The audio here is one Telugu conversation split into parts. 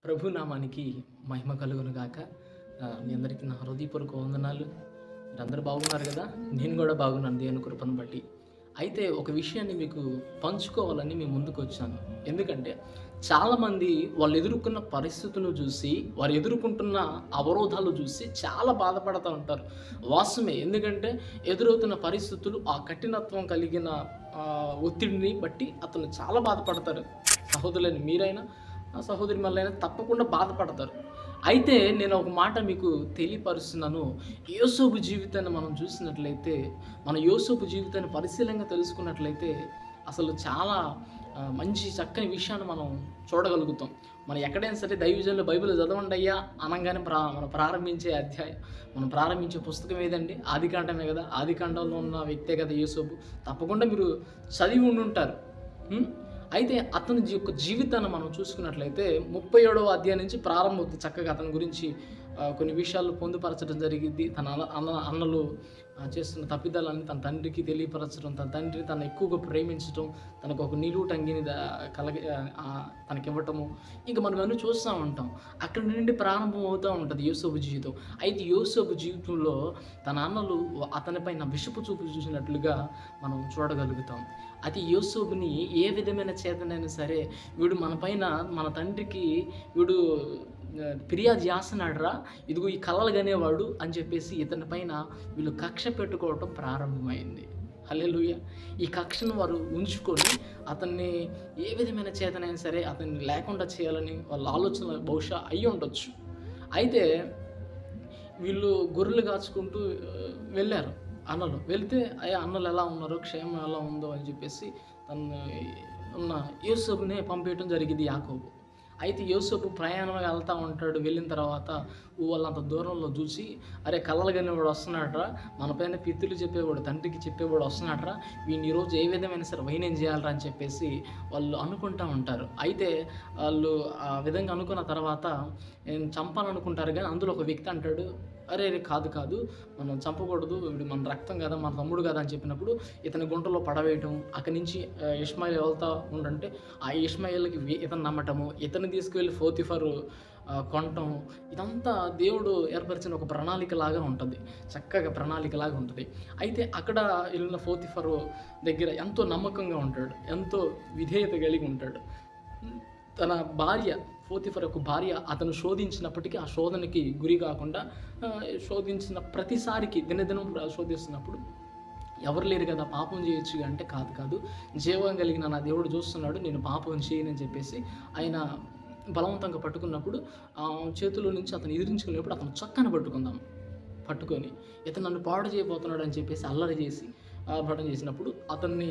ప్రభు నామానికి మహిమ కలుగును గాక. మీ అందరికీ నా హృదయపూర్వక వందనాలు. మీరందరూ బాగున్నారు గదా! నేను గూడా బాగున్నాను దేవుని కృపను బట్టి. అయితే ఒక విషయాన్ని మీకు పంచుకోవాలని మీ ముందుకొచ్చాను. ఎందుకంటే చాలామంది వాళ్ళు ఎదుర్కొన్న పరిస్థితులను చూసి, వారు ఎదుర్కొంటున్న అవరోధాలు చూసి చాలా బాధపడతా ఉంటారు. వాస్తవమే. ఎందుకంటే ఎదురవుతున్న పరిస్థితులు ఆ కఠినత్వం కలిగిన ఒత్తిడిని బట్టి అతను చాలా బాధపడతారు. సహోదరులైన మీరైనా సహోదరిమణులైనా తప్పకుండా బాధపడతారు. అయితే నేను ఒక మాట మీకు తెలియపరుస్తున్నాను. యోసేపు జీవితాన్ని మనం చూసినట్లయితే, మన యోసేపు జీవితాన్ని పరిశీలనగా తెలుసుకున్నట్లయితే అసలు చాలా మంచి చక్కని విషయాన్ని మనం చూడగలుగుతాం. మనం ఎక్కడైనా సరే దైవజనులు బైబిల్ చదవండయ్యా అనంగానే మనం ప్రారంభించే అధ్యాయం, మనం ప్రారంభించే పుస్తకం ఏదండి? ఆదికాండమే కదా! ఆదికాండంలో ఉన్న వ్యక్తే కదా యోసేపు. తప్పకుండా మీరు చదివి ఉండుంటారు. అయితే అతని యొక్క జీవితాన్ని మనం చూసుకున్నట్లయితే 37వ అధ్యాయం నుంచి ప్రారంభమవుతుంది. చక్కగా అతని గురించి కొన్ని విషయాలు పొందుపరచడం జరిగిద్ది. తన అన్నలు చేస్తున్న తప్పిదాలన్నీ తన తండ్రికి తెలియపరచడం, తన తండ్రి తను ఎక్కువగా ప్రేమించడం, తనకు ఒక నిలువుటంగిని తనకివ్వటము, ఇంక మనం అన్నీ చూస్తూ ఉంటాం. అక్కడి నుండి ప్రారంభం అవుతూ ఉంటుంది యోసేపు జీవితం. అయితే యోసేపు జీవితంలో తన అన్నలు అతనిపైన విషపు చూపు చూసినట్లుగా మనం చూడగలుగుతాం. అది యోసేపుని ఏ విధమైన చేతనైనా సరే వీడు మన తండ్రికి వీడు ఫిర్యాదు చేస్తున్నాడురా, ఇదిగో ఈ కలలు కనేవాడు అని చెప్పేసి ఇతని పైన వీళ్ళు కక్ష పెట్టుకోవటం ప్రారంభమైంది. హల్లెలూయా. ఈ కక్షను వారు ఉంచుకొని అతన్ని ఏ విధమైన చేతనైనా సరే అతన్ని లేకుండా చేయాలని వాళ్ళ ఆలోచన బహుశా అయ్యి ఉండొచ్చు. అయితే వీళ్ళు గొర్రెలు కాచుకుంటూ వెళ్ళారు అన్నలు. వెళ్తే అయ్యా అన్నలు ఎలా ఉన్నారో, క్షేమం ఎలా ఉందో అని చెప్పేసి తను ఉన్న యోసేపుని పంపించడం జరిగింది యాకోబు. అయితే యోసేపు ప్రయాణం వెళ్తూ ఉంటాడు. వెళ్ళిన తర్వాత వాళ్ళంత దూరంలో చూసి, అరే కలలు కనేవాడు వస్తున్నాడురా, మన పైన పిత్తులు చెప్పేవాడు, తండ్రికి చెప్పేవాడు వస్తున్నాడురా, వీడిని ఈరోజు ఏ విధమైన సరే వైనం చేయాలరా అని చెప్పేసి వాళ్ళు అనుకుంటూ ఉంటారు. అయితే వాళ్ళు ఆ విధంగా అనుకున్న తర్వాత చంపాలనుకుంటారు. కానీ అందులో ఒక వ్యక్తి అంటాడు, అరే కాదు మనం చంపకూడదు, వీడు మన రక్తం కదా, మన తమ్ముడు కదా అని చెప్పినప్పుడు ఇతని గుంటలో పడవేయటం, అక్కడి నుంచి ఇష్మాయిల్ వెళ్తూ ఉండంటే ఆ ఇష్మాయిల్కి ఇతను నమ్మటము, ఇతన్ని తీసుకువెళ్ళి పోతీఫరు కొనటం, ఇదంతా దేవుడు ఏర్పరిచిన ఒక ప్రణాళికలాగా ఉంటుంది. చక్కగా ప్రణాళికలాగా ఉంటుంది. అయితే అక్కడ వెళ్ళిన పోతీఫరు దగ్గర ఎంతో నమ్మకంగా ఉంటాడు, ఎంతో విధేయత కలిగి ఉంటాడు. తన భార్య పోతీఫర్ యొక్క భార్య అతను శోధించినప్పటికీ ఆ శోధనకి గురి కాకుండా శోధించిన ప్రతిసారికి దినదినం శోధిస్తున్నప్పుడు ఎవరు లేరు కదా పాపం చేయొచ్చు అంటే కాదు జీవం కలిగిన నా దేవుడు చూస్తున్నాడు, నేను పాపం చేయనని చెప్పేసి ఆయన బలవంతంగా పట్టుకున్నప్పుడు చేతిలో నుంచి అతను ఎదిరించుకునేప్పుడు అతను చక్కన పట్టుకొని ఇతను నన్ను పాడు చేయబోతున్నాడు అని చెప్పేసి అల్లరి చేసి ఆర్భటం చేసినప్పుడు అతన్ని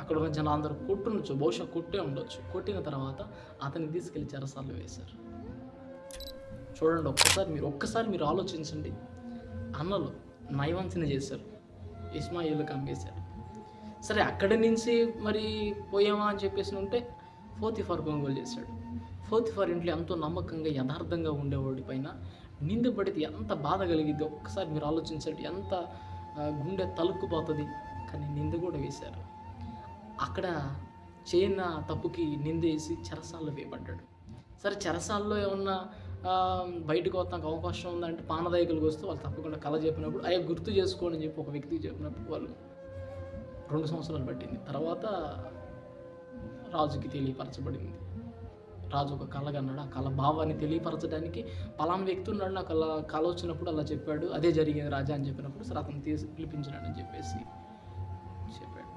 అక్కడ ఉన్న జనం అందరూ కొట్టుండొచ్చు, బహుశా కొట్టే ఉండొచ్చు. కొట్టిన తర్వాత అతన్ని తీసుకెళ్ళి చెరసాల్లో వేశారు. చూడండి, ఒక్కసారి మీరు ఆలోచించండి. అన్నలు నయవంచన చేశారు, ఇష్మాయిల్కి అమ్మేశారు. సరే అక్కడి నుంచి మరి పోయామా అని చెప్పేసి ఉంటే పోతీఫర్ కొనుగోలు చేశాడు. పోతీఫర్ ఇంట్లో ఎంతో నమ్మకంగా యథార్థంగా ఉండేవాడి పైన నిందపడితే ఎంత బాధ కలిగిద్ది ఒక్కసారి మీరు ఆలోచించండి. ఎంత గుండె తలుక్కుపోతుంది. కానీ నింద కూడా వేశారు. అక్కడ చేయన తప్పుకి నిందేసి చెరసాల్లో వేయబడ్డాడు. సరే చెరసాల్లో ఏమన్నా బయటకు వస్తానికి అవకాశం ఉందంటే పానదాయకులకు వస్తే వాళ్ళు తప్పకుండా కళ చెప్పినప్పుడు అయ్యా గుర్తు చేసుకోండి అని చెప్పి ఒక వ్యక్తికి చెప్పినప్పుడు వాళ్ళు 2 సంవత్సరాలు పట్టింది. తర్వాత రాజుకి తెలియపరచబడింది. రాజు ఒక కళ కన్నాడు. ఆ కళ భావాన్ని తెలియపరచడానికి పలానా వ్యక్తి ఉన్నాడు, నాకు అలా కళ వచ్చినప్పుడు అలా చెప్పాడు, అదే జరిగింది రాజా అని చెప్పినప్పుడు సరే అతను పిలిపించినాడని చెప్పేసి చెప్పాడు.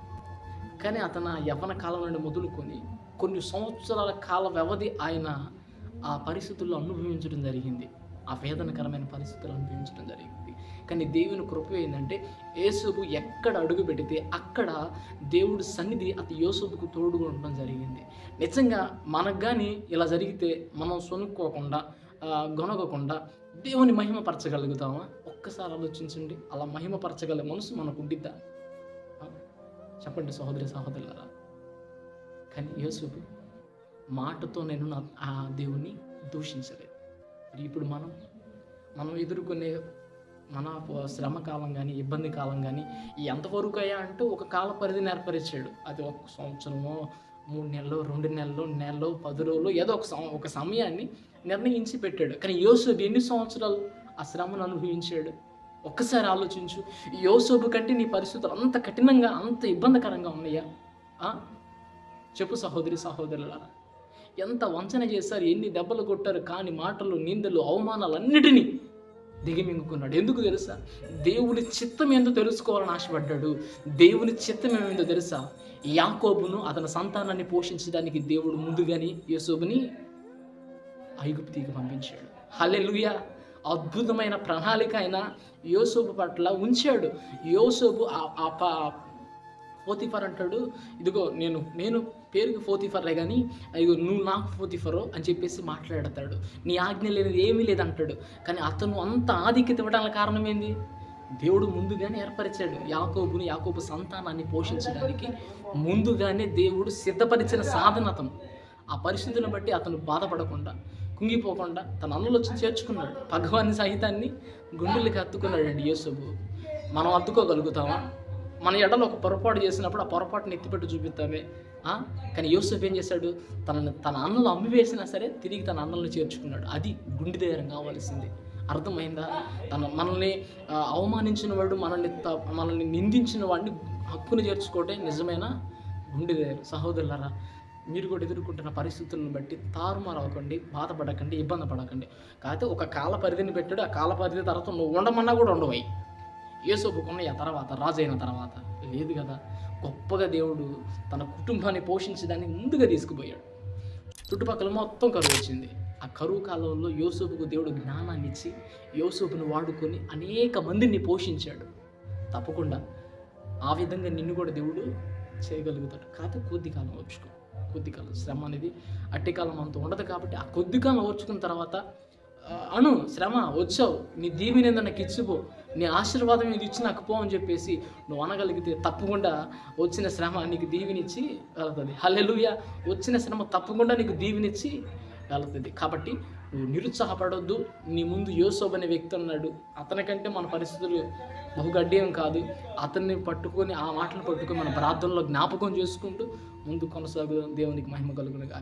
కానీ అతను యవ్వన కాలం నుండి మొదలుకొని కొన్ని సంవత్సరాల కాల వ్యవధి ఆయన ఆ పరిస్థితుల్లో అనుభవించడం జరిగింది. ఆ వేదనకరమైన పరిస్థితులు అనుభవించడం జరిగింది. కానీ దేవుని కృప ఏంటంటే యోసేపు ఎక్కడ అడుగు పెడితే అక్కడ దేవుడి సన్నిధి అతని యోసేపుకు తోడుగా ఉండడం జరిగింది. నిజంగా మనకు కానీ ఇలా జరిగితే మనం సొనుక్కోకుండా గొనగకుండా దేవుని మహిమపరచగలుగుతామా? ఒక్కసారి ఆలోచించండి. అలా మహిమపరచగల మనసు మనకు ఉండిద్దా? చెప్పండి సహోదరులారా. కానీ యోసేపు మాటతో నేను ఆ దేవుని దూషించలేదు. మరి ఇప్పుడు మనం ఎదుర్కొనే మన శ్రమ కాలం కానీ ఇబ్బంది కాలం కానీ ఎంతవరకు అయ్యా అంటే ఒక కాల పరిధిని ఏర్పరిచాడు. అది 1 సంవత్సరమో 3 నెలలో, 2 నెలలు, నెలలో, 10 రోజులు ఏదో ఒక సమయాన్ని నిర్ణయించి పెట్టాడు. కానీ యోసేపు ఎన్ని సంవత్సరాలు ఆ శ్రమను అనుభవించాడు? ఒక్కసారి ఆలోచించు. యోసేపు కంటే నీ పరిస్థితులు అంత కఠినంగా, అంత ఇబ్బందికరంగా ఉన్నాయా? చెప్పు సహోదరి సహోదరులారా. ఎంత వంచన చేశారు, ఎన్ని దెబ్బలు కొట్టారు, కాని మాటలు, నిందలు, అవమానాలు అన్నిటినీ దిగమింగుకున్నాడు. ఎందుకు తెలుసా? దేవుని చిత్తం ఏందో తెలుసుకోవాలని ఆశపడ్డాడు. దేవుని చిత్తం ఏమేందో తెలుసా? యాకోబును అతని సంతానాన్ని పోషించడానికి దేవుడు ముందుగానే యోసేపుని ఐగుప్తికి పంపించాడు. హల్లెలూయా! అద్భుతమైన ప్రణాళిక ఆయన యోసేపు పట్ల ఉంచాడు. యోసేపు పోతిఫర్ అంటాడు, ఇదిగో నేను పేరుకి పోతిఫర్లే కానీ అయ్యో నువ్వు నాకు పోతిఫరు అని చెప్పేసి మాట్లాడతాడు. నీ ఆజ్ఞ లేనిది ఏమీ లేదంటాడు. కానీ అతను అంత ఆధిక్యత ఇవ్వడానికి కారణం ఏంది? దేవుడు ముందుగానే ఏర్పరిచాడు. యాకోబు సంతానాన్ని పోషించడానికి ముందుగానే దేవుడు సిద్ధపరిచిన సాధన అతను. ఆ పరిస్థితులను బట్టి అతను బాధపడకుండా, కుంగిపోకుండా తన అన్నలు వచ్చి చేర్చుకున్నాడు. పగవాని సహితాన్ని గుండెలకి హత్తుకున్నాడండి యోసేపు. మనం హత్తుకోగలుగుతామా? మన ఎడలో ఒక పొరపాటు చేసినప్పుడు ఆ పొరపాటుని ఎత్తిపెట్టి చూపిస్తామే. కానీ యోసేపు ఏం చేశాడు? తన అన్నలు అమ్మివేసినా సరే తిరిగి తన అన్నలను చేర్చుకున్నాడు. అది గుండె ధైర్యం కావాల్సింది. అర్థమైందా? మనల్ని అవమానించిన వాడు, మనల్ని నిందించిన వాడిని హక్కును చేర్చుకోవడం నిజమైన గుండె ధైర్యం. సహోదరులారా, మీరు కూడా ఎదుర్కొంటున్న పరిస్థితులను బట్టి తారుమారు అవ్వకండి, బాధపడకండి, ఇబ్బంది పడకండి. కాకపోతే ఒక కాల పరిధిని పెట్టాడు. ఆ కాల పరిధి తర్వాత నువ్వు ఉండమన్నా కూడా ఉండవై. యోసేపుకున్న ఆ తర్వాత, రాజు అయిన తర్వాత లేదు కదా. గొప్పగా దేవుడు తన కుటుంబాన్ని పోషించడానికి ముందుగా తీసుకుపోయాడు. చుట్టుపక్కల మొత్తం కరువు వచ్చింది. ఆ కరువు కాలంలో యోసేపుకు దేవుడు జ్ఞానాన్ని ఇచ్చి యోసేపును వాడుకొని అనేక మందిని పోషించాడు. తప్పకుండా ఆ విధంగా నిన్ను కూడా దేవుడు చేయగలుగుతాడు. కాకపోతే కొద్ది కాలం ఓర్చుకో. కొద్ది కాలం శ్రమ అనేది అట్టి కాలం అంత ఉండదు. కాబట్టి ఆ కొద్ది కాలం ఓర్చుకున్న తర్వాత శ్రమ వచ్చావు, నీ దీవెన నాకు ఇచ్చిపో, నీ ఆశీర్వాదం ఇది ఇచ్చి నాకు పో అని చెప్పేసి నువ్వు అనగలిగితే తప్పకుండా వచ్చిన శ్రమ నీకు దీవెనిచ్చి వెళ్తుంది. హల్లెలూయా! వచ్చిన శ్రమ తప్పకుండా నీకు దీవెనిచ్చి వెళ్తుంది. కాబట్టి నువ్వు నిరుత్సాహపడొద్దు. నీ ముందు యోసేపు అనే వ్యక్తి ఉన్నాడు. అతనికంటే మన పరిస్థితులు బహుగడ్డేం కాదు. అతన్ని పట్టుకొని, ఆ మాటలు పట్టుకొని మన ప్రార్థనలో జ్ఞాపకం చేసుకుంటూ ముందు కొనసాగుదాం. దేవునికి మహిమ కలుగునుగా.